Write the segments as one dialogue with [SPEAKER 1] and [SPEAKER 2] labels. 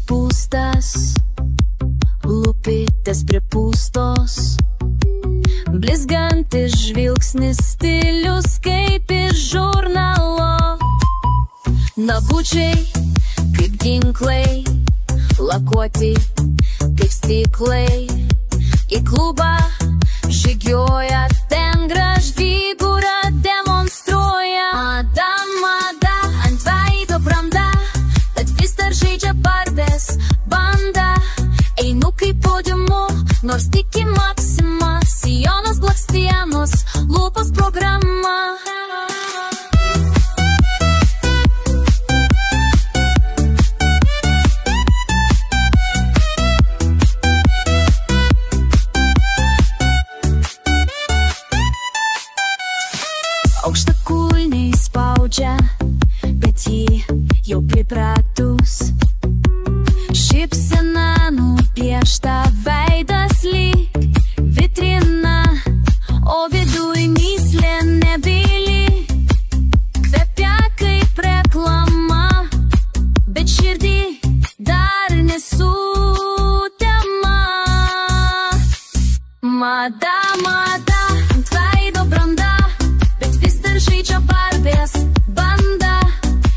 [SPEAKER 1] išpūstas, lūpytės pripūstos, blizgantis žvilgsnis, stilius kaip iš žurnalo. Nabučiai kaip ginklai, lakuoti kaip stiklai, į klubą žygioja, ten graž figūra demonstruoja. Mada, ant veido branda, bet vis dar žaidžia barbės banda. Einu kaip podiumu, nors tik į maksimą, sijonas blakstienos, lūpos programa. Aukštakulniai spaudžia, bet jį jau pripratus. Šypsena nupiešta, veidas lyg vitrina, o viduj mįslė nebyli. Kvepia kaip reklama, bet širdį dar nesutema. Mada, ant veido branda, žaidžia barbės banda.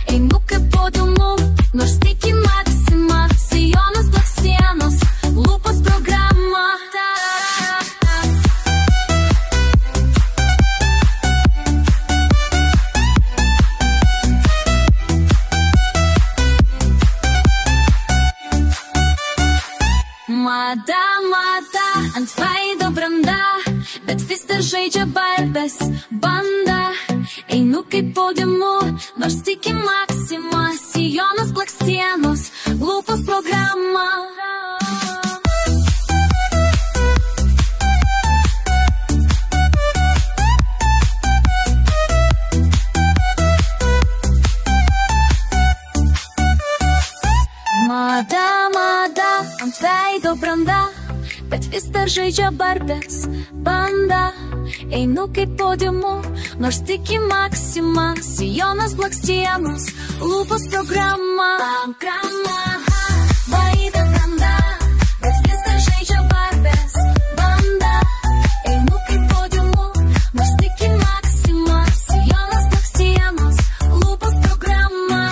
[SPEAKER 1] Einu kaip podiumu, nors tik į maksimą, sijonas blakstienos, lūpos programa. Mada, ant veido branda, bet vis dar žaidžia barbės banda. Einu kaip podiumu, nors tik į maksimą, sijonas blakstienos, lūpos programa. Mada, ant veido branda, bet vis dar žaidžia barbės banda. Einu kaip podiumu, nors tik į maksimą, sijonas blakstienos, lūpos programa. Veido branda, bet vis dar žaidžia barbės banda. Einu kaip podiumu, nors tik į maksimą, sijonas blakstienos, lūpos programa.